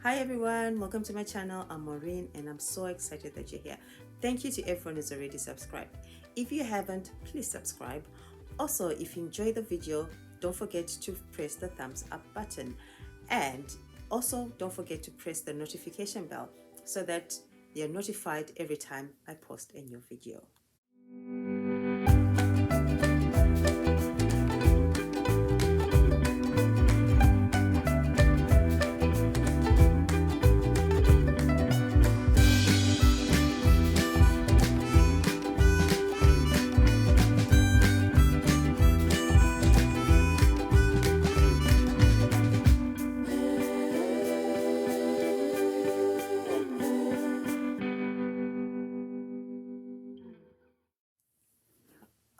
Hi everyone, welcome to my channel. I'm Maureen and I'm so excited that you're here. Thank you to everyone who's already subscribed. If you haven't, please subscribe. Also, if you enjoy the video, don't forget to press the thumbs up button. And also, don't forget to press the notification bell so that you're notified every time I post a new video.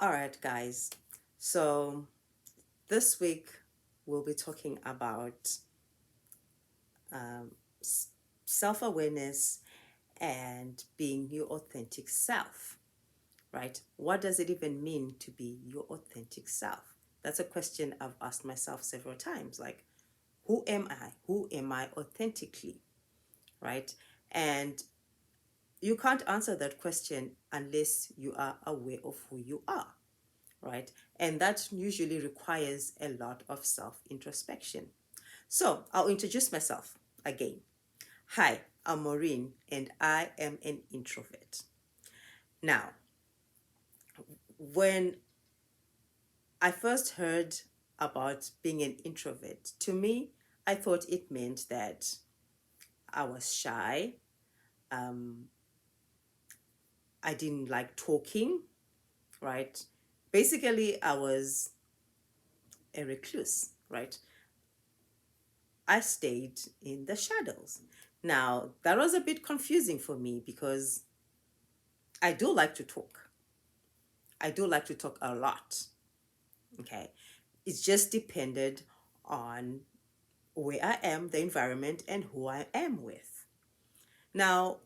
All right, guys. So this week we'll be talking about um, self awareness and being your authentic self, right? What does it even mean to be your authentic self? That's a question I've asked myself several times. Like, who am I? Who am I authentically, right? And you can't answer that question unless you are aware of who you are, right? And that usually requires a lot of self introspection. So I'll introduce myself again. Hi, I'm Maureen, and I am an introvert. Now, when I first heard about being an introvert, to me, I thought it meant that I was shy. Um, I didn't like talking, right? Basically, I was a recluse, right? I stayed in the shadows. Now, that was a bit confusing for me because I do like to talk. I do like to talk a lot. Okay. It's just depended on where I am, the environment, and who I am with. Now,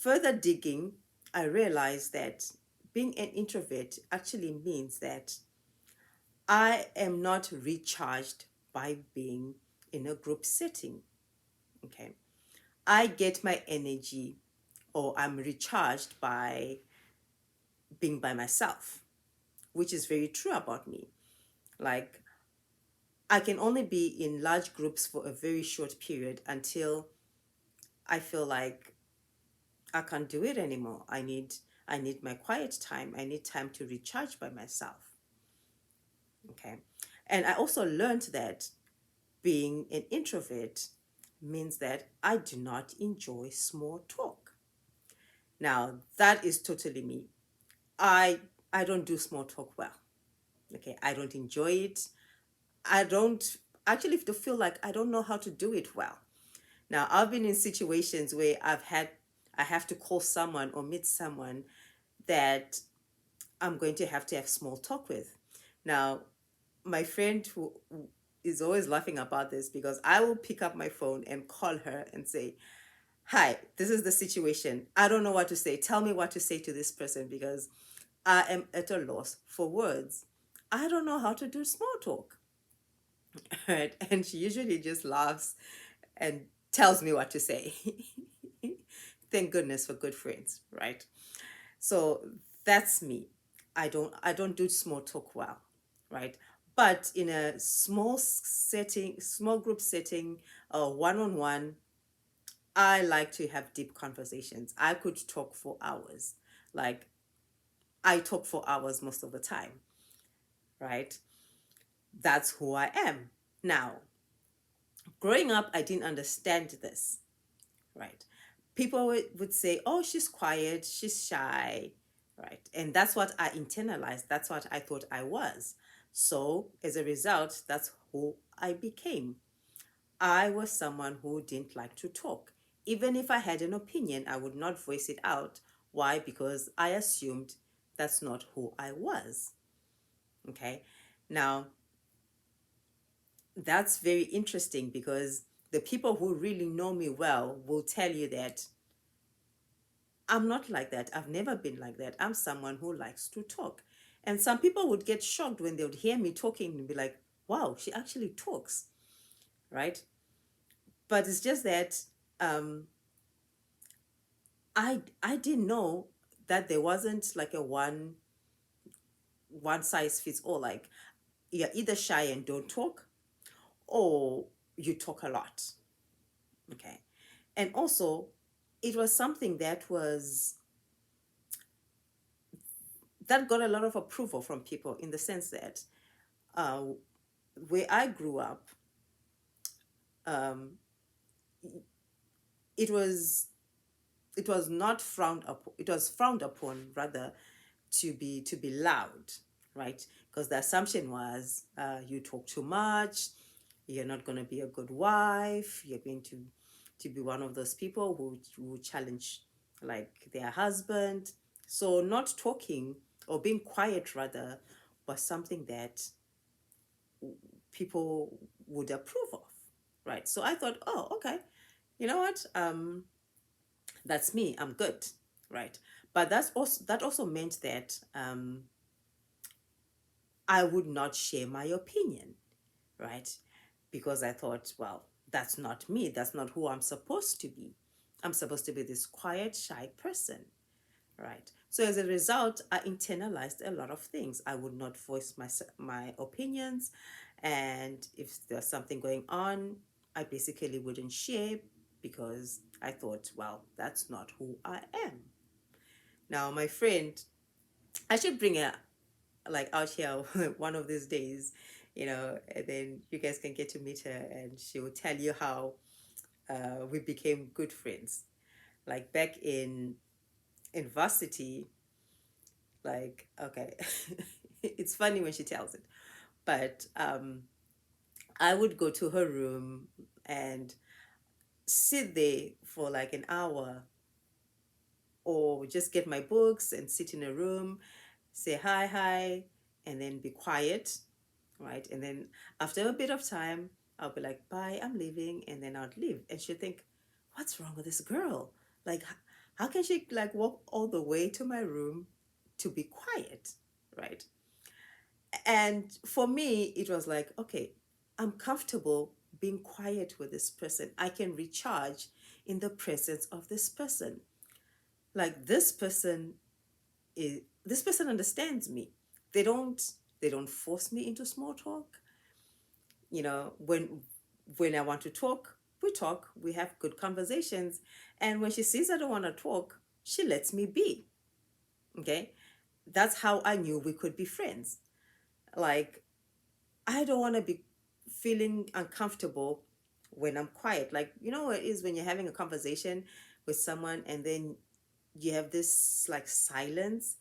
further digging, I realized that being an introvert actually means that I am not recharged by being in a group setting. Okay. I get my energy or I'm recharged by being by myself, which is very true about me. Like, I can only be in large groups for a very short period until I feel like I can't do it anymore. I need my quiet time. I need time to recharge by myself. Okay. And I also learned that being an introvert means that I do not enjoy small talk. Now, that is totally me. I I don't do small talk well. Okay, I don't enjoy it. I don't actually feel like I don't know how to do it well. Now, I've been in situations where I have to call someone or meet someone that I'm going to have small talk with. Now, my friend who is always laughing about this because I will pick up my phone and call her and say, "Hi, this is the situation. I don't know what to say. Tell me what to say to this person because I am at a loss for words. I don't know how to do small talk." Right? And she usually just laughs and tells me what to say. Thank goodness for good friends, right? So that's me. I don't do small talk well, right? But in a small setting, small group setting, one on one, I like to have deep conversations. I could talk for hours. Like I talk for hours most of the time, right? That's who I am. Now, growing up, I didn't understand this, right? People would say, "Oh, she's quiet, she's shy," right? And that's what I internalized. That's what I thought I was. So, as a result, that's who I became. I was someone who didn't like to talk. Even if I had an opinion, I would not voice it out. Why? Because I assumed that's not who I was. Okay. Now, that's very interesting because the people who really know me well will tell you that I'm not like that. I've never been like that. I'm someone who likes to talk. And some people would get shocked when they would hear me talking and be like, wow, she actually talks, right? But it's just that um, I didn't know that there wasn't like a one size fits all. Like you're either shy and don't talk, or you talk a lot. Okay. And also, it was something that got a lot of approval from people, in the sense that uh, where I grew up, um, it was it was not frowned upon. It was frowned upon, rather, to be loud, right? Because the assumption was, you talk too much, you're not going to be a good wife, you're going to be one of those people who challenge like their husband. So not talking, or being quiet rather, was something that people would approve of, right? So I thought, oh, okay, you know what, that's me, I'm good, right? But that also meant that I would not share my opinion, right? Because I thought, well, that's not me. That's not who I'm supposed to be. I'm supposed to be this quiet, shy person, right? So as a result, I internalized a lot of things. I would not voice my opinions, and if there's something going on, I basically wouldn't share, because I thought, well, that's not who I am. Now, my friend, I should bring her like out here one of these days, and then you guys can get to meet her, and she will tell you how we became good friends. Like back in varsity, like, okay, it's funny when she tells it, but I would go to her room and sit there for like an hour, or just get my books and sit in a room, say hi, and then be quiet, right? And then after a bit of time, I'll be like, bye, I'm leaving, and then I'd leave. And she'll think, what's wrong with this girl? Like, how can she like walk all the way to my room to be quiet, right? And for me, it was like, okay, I'm comfortable being quiet with this person. I can recharge in the presence of this person. Like this person understands me. They don't they don't force me into small talk. When I want to talk, we talk, we have good conversations. And when she sees I don't want to talk, she lets me be. Okay. That's how I knew we could be friends. Like, I don't want to be feeling uncomfortable when I'm quiet. Like, what it is when you're having a conversation with someone, and then you have this like silence,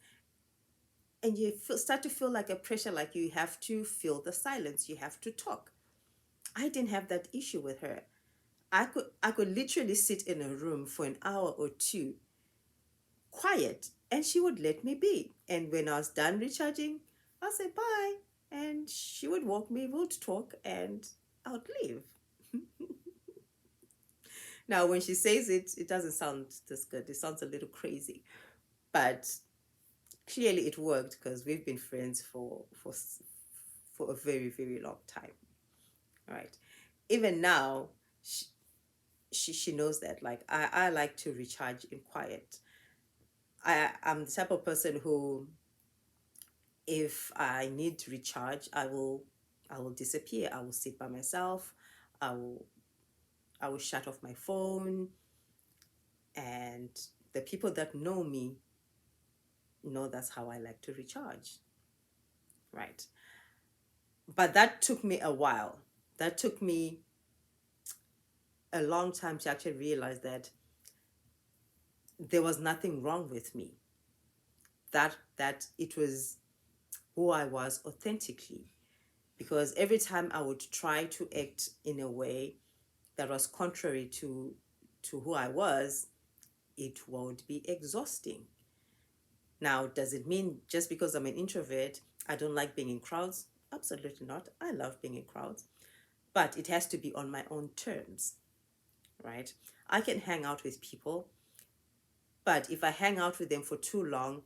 and start to feel like a pressure, like you have to fill the silence, you have to talk. I didn't have that issue with her. I could literally sit in a room for an hour or two, quiet, and she would let me be. And when I was done recharging, I'll say bye, and she would walk me, we would talk, and I would leave. Now, when she says it, it doesn't sound this good. It sounds a little crazy, but clearly it worked, because we've been friends for a very, very long time, right? Even now, she knows that, like, I like to recharge in quiet. I'm the type of person who, if I need to recharge, I will disappear. I will sit by myself. I will I will shut off my phone, and the people that know me know that's how I like to recharge, right? But that took me a while. That took me a long time to actually realize that there was nothing wrong with me. That it was who I was authentically. Because every time I would try to act in a way that was contrary to who I was, it would be exhausting. Now, does it mean just because I'm an introvert, I don't like being in crowds? Absolutely not. I love being in crowds, but it has to be on my own terms, right? I can hang out with people, but if I hang out with them for too long,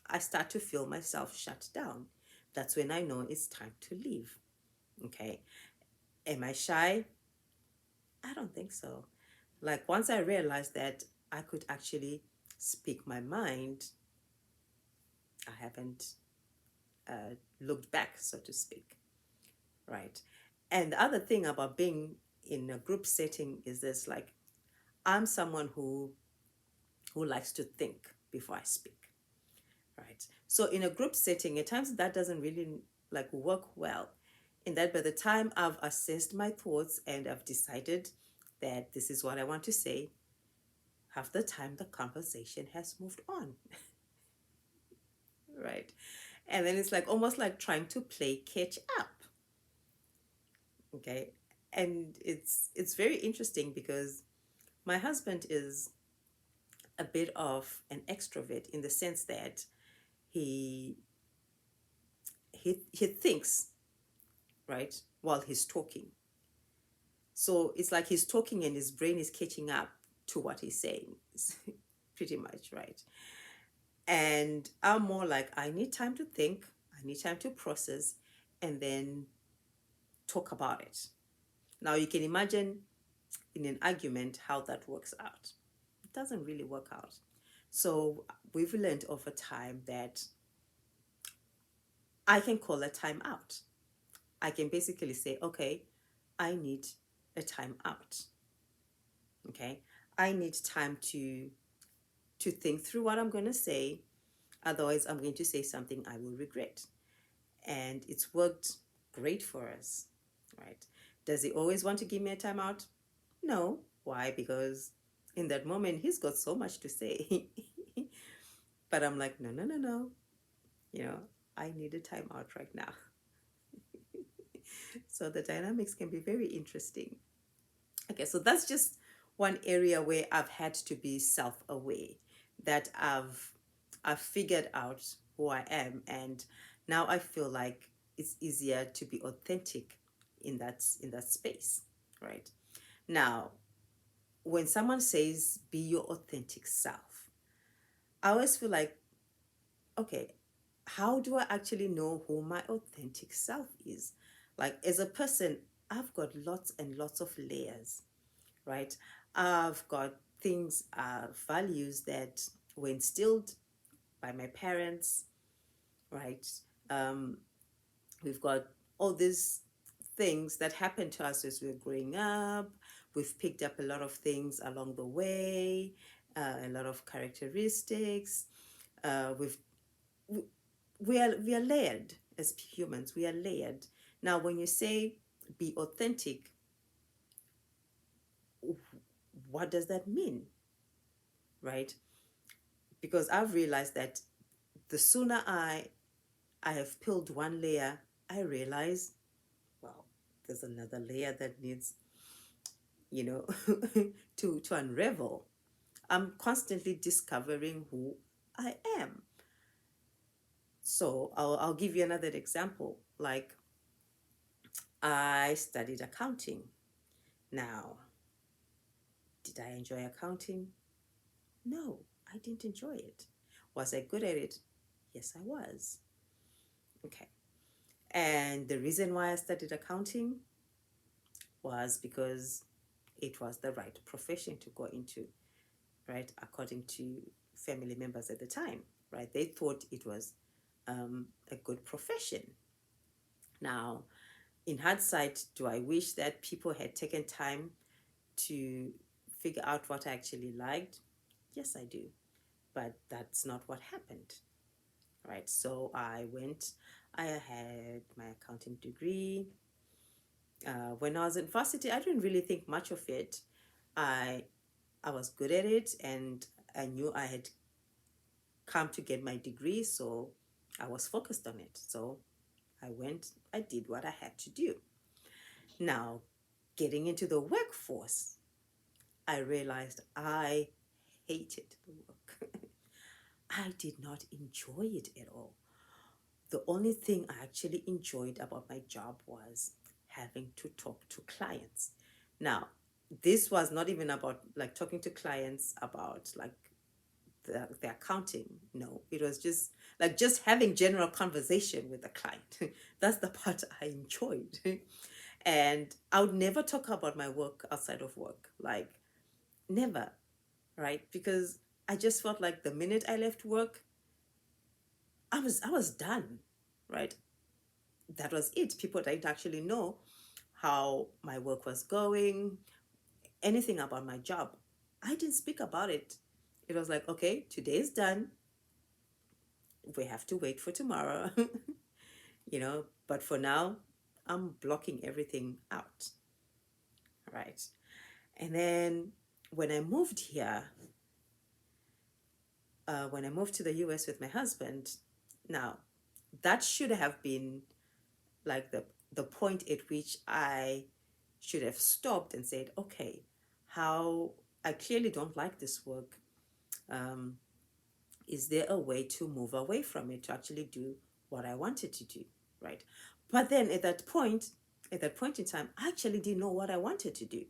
I start to feel myself shut down. That's when I know it's time to leave. Okay. Am I shy? I don't think so. Like once I realized that I could actually speak my mind, I haven't looked back, so to speak, right? And the other thing about being in a group setting is this, like, I'm someone who likes to think before I speak, right? So in a group setting, at times that doesn't really like work well. In that by the time I've assessed my thoughts and I've decided that this is what I want to say, half the time the conversation has moved on, right? And then it's like almost like trying to play catch up. Okay. And it's very interesting because my husband is a bit of an extrovert in the sense that he he thinks, right, while he's talking. So it's like he's talking and his brain is catching up to what he's saying. Pretty much, right? And I'm more like, I need time to think, I need time to process, and then talk about it. Now you can imagine in an argument how that works out. It doesn't really work out. So we've learned over time that I can call a time out. I can basically say, okay, I need a time out. Okay. I need time to think through what I'm going to say. Otherwise, I'm going to say something I will regret. And it's worked great for us, right? Does he always want to give me a timeout? No. Why? Because in that moment, he's got so much to say. But I'm like, no, no, no, no. You know, I need a timeout right now. So the dynamics can be very interesting. Okay, so that's just one area where I've had to be self-aware, that I've figured out who I am, and now I feel like it's easier to be authentic in that space, right? Now, when someone says be your authentic self, I always feel like, okay, how do I actually know who my authentic self is? Like as a person, I've got lots and lots of layers, right? I've got things, values that were instilled by my parents, right? Um, we've got all these things that happened to us as we we're growing up. We've picked up a lot of things along the way, a lot of characteristics. We've we are layered as humans. We are layered. Now, when you say be authentic, what does that mean, right? Because I've realized that the sooner I have peeled one layer, I realize, well, there's another layer that needs, you know, to unravel. I'm constantly discovering who I am. So I'll give you another example. Like I studied accounting. Now, did I enjoy accounting? No, I didn't enjoy it. Was I good at it? Yes, I was. Okay. And the reason why I studied accounting was because it was the right profession to go into, right? According to family members at the time, right? They thought it was a good profession. Now, in hindsight, do I wish that people had taken time to figure out what I actually liked? Yes, I do. But that's not what happened, right? So I had my accounting degree. When I was in varsity, I didn't really think much of it. I I was good at it, and I knew I had come to get my degree, so I was focused on it. So I did what I had to do. Now, getting into the workforce, I realized I hated the work. I did not enjoy it at all. The only thing I actually enjoyed about my job was having to talk to clients. Now, this was not even about like talking to clients about like the accounting. No, it was just like just having general conversation with the client. That's the part I enjoyed. And I would never talk about my work outside of work, like never, right? Because I just felt like the minute I left work, I was done, right? That was it. People didn't actually know how my work was going, anything about my job. I didn't speak about it. It was like, okay, today's done. We have to wait for tomorrow, but for now, I'm blocking everything out, right? And then when I moved here, when I moved to the US with my husband, now that should have been like the point at which I should have stopped and said, okay, how I clearly don't like this work. Um, is there a way to move away from it to actually do what I wanted to do, right? But then at that point in time, I actually didn't know what I wanted to do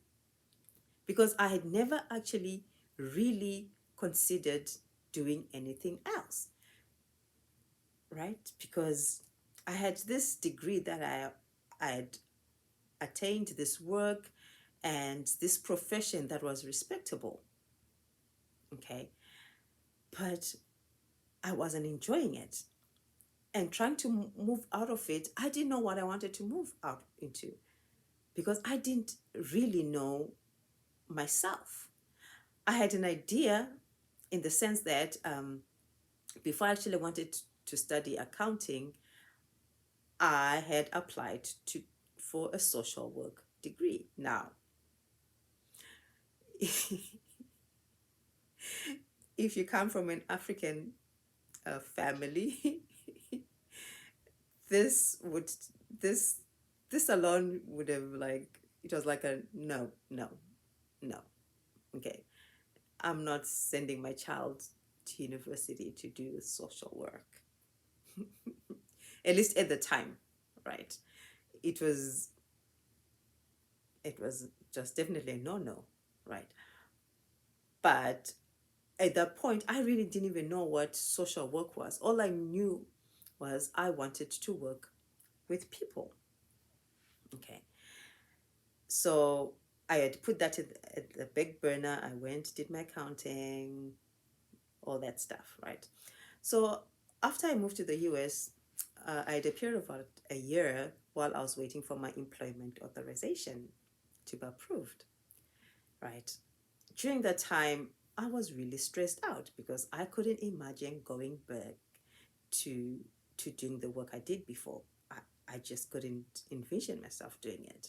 because I had never actually really considered doing anything else, right? Because I had this degree that I had attained, this work and this profession that was respectable, okay? But I wasn't enjoying it. And trying to move out of it, I didn't know what I wanted to move out into because I didn't really know myself. I had an idea in the sense that before I actually wanted to study accounting, I had applied for a social work degree. Now, if you come from an African family, this would this this alone would have like it was like a no, no, no. Okay, I'm not sending my child to university to do social work. At least at the time, right? It was it was just definitely a no-no, right? But at that point, I really didn't even know what social work was. All I knew was I wanted to work with people. Okay. So I had put that at the back burner. I went, did my accounting, all that stuff, right? So after I moved to the US, I had a period of about a year while I was waiting for my employment authorization to be approved, right? During that time, I was really stressed out because I couldn't imagine going back to doing the work I did before. I just couldn't envision myself doing it.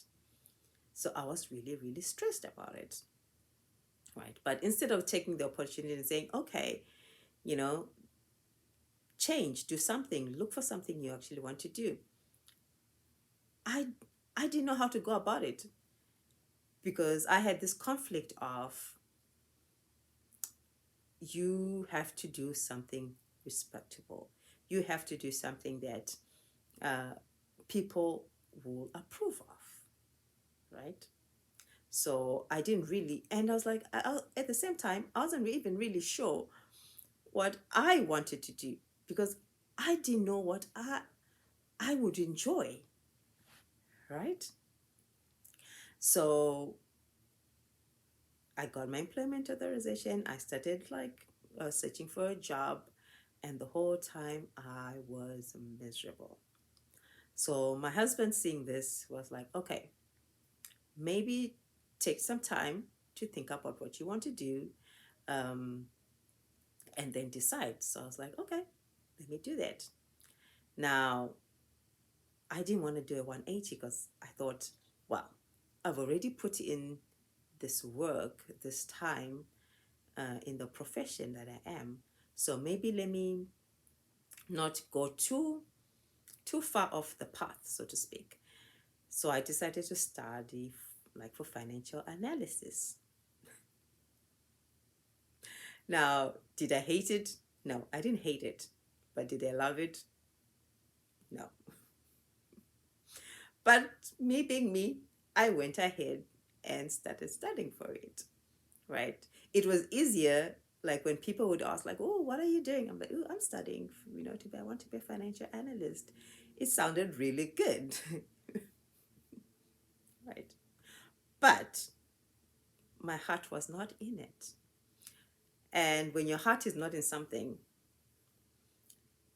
So I was really, really stressed about it, right? But instead of taking the opportunity and saying, okay, you know, change, do something, look for something you actually want to do, I I didn't know how to go about it because I had this conflict of you have to do something respectable. You have to do something that uh, people will approve of, right? So I didn't really, and I was like, at the same time, I wasn't even really sure what I wanted to do because I didn't know what I would enjoy, right? So I got my employment authorization. I started like searching for a job, and the whole time I was miserable. So my husband seeing this was like, okay, maybe take some time to think about what you want to do, um, and then decide. So I was like, okay, let me do that. Now, I didn't want to do a 180 because I thought, well, I've already put in this work, this time in the profession that I am. So maybe let me not go too far off the path, so to speak. So I decided to study like for financial analysis. Now, did I hate it? No, I didn't hate it. But did I love it? No. But me being me, I went ahead and started studying for it, right? It was easier, like when people would ask, like, oh, what are you doing? I'm like, oh, I'm studying, I want to be a financial analyst. It sounded really good. But my heart was not in it. And when your heart is not in something,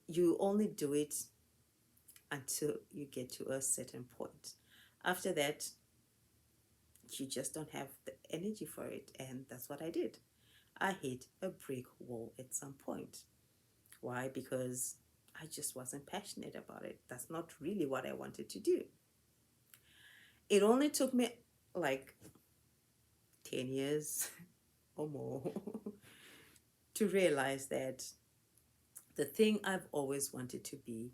you only do it until you get to a certain point. After that, you just don't have the energy for it. And that's what I did. I hit a brick wall at some point. Why? Because I just wasn't passionate about it. That's not really what I wanted to do. It only took me like 10 years or more to realize that the thing I've always wanted to be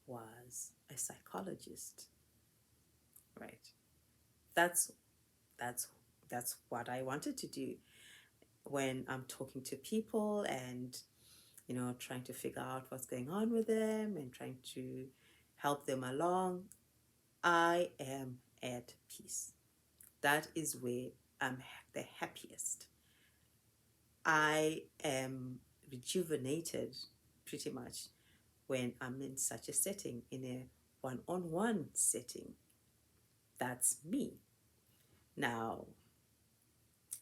was a psychologist. Right. That's that's that's what I wanted to do when I'm talking to people and trying to figure out what's going on with them and trying to help them along. I am at peace. That is where I'm the happiest. I am rejuvenated pretty much when I'm in such a setting, in a one-on-one setting. That's me. Now,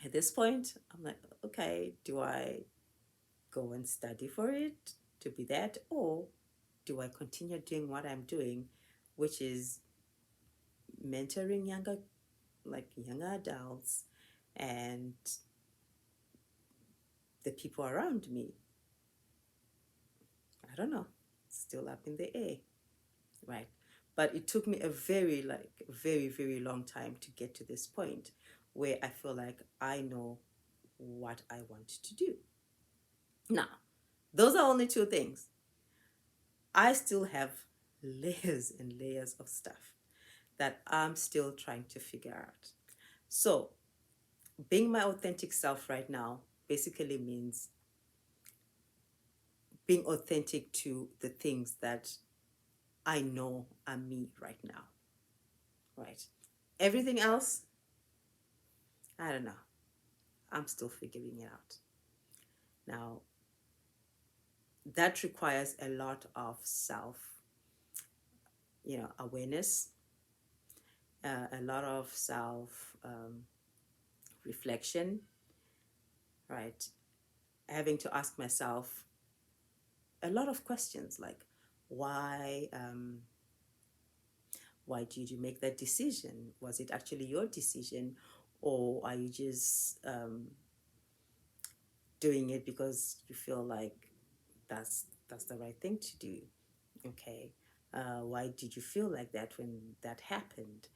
at this point, I'm like, okay, do I go and study for it to be that, or do I continue doing what I'm doing, which is mentoring younger adults and the people around me? I don't know. Still up in the air, right? But it took me a very, very long time to get to this point where I feel like I know what I want to do. Now, those are only two things. I still have layers and layers of stuff that I'm still trying to figure out. So, being my authentic self right now basically means being authentic to the things that I know are me right now, right? Everything else, I don't know. I'm still figuring it out. Now, that requires a lot of self, awareness, a lot of self reflection, right? Having to ask myself a lot of questions like, why did you make that decision? Was it actually your decision, or are you just doing it because you feel like that's the right thing to do? Okay, why did you feel like that when that happened?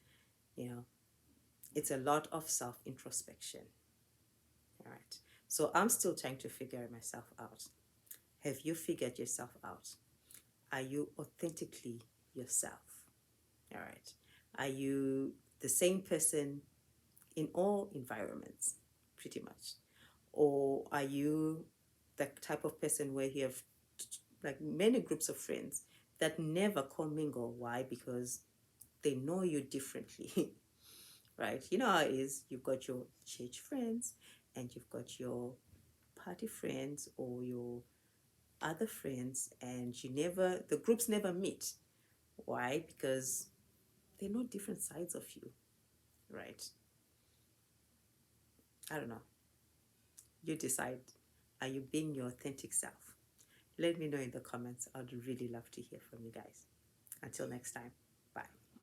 It's a lot of self introspection. All right. So I'm still trying to figure myself out. Have you figured yourself out? Are you authentically yourself? All right. Are you the same person in all environments, pretty much? Or are you the type of person where you have like many groups of friends that never commingle? Why? Because they know you differently, right? You know how it is. You've got your church friends and you've got your party friends or your other friends, and the groups never meet. Why? Because they know different sides of you, right? I don't know. You decide. Are you being your authentic self? Let me know in the comments. I'd really love to hear from you guys. Until next time.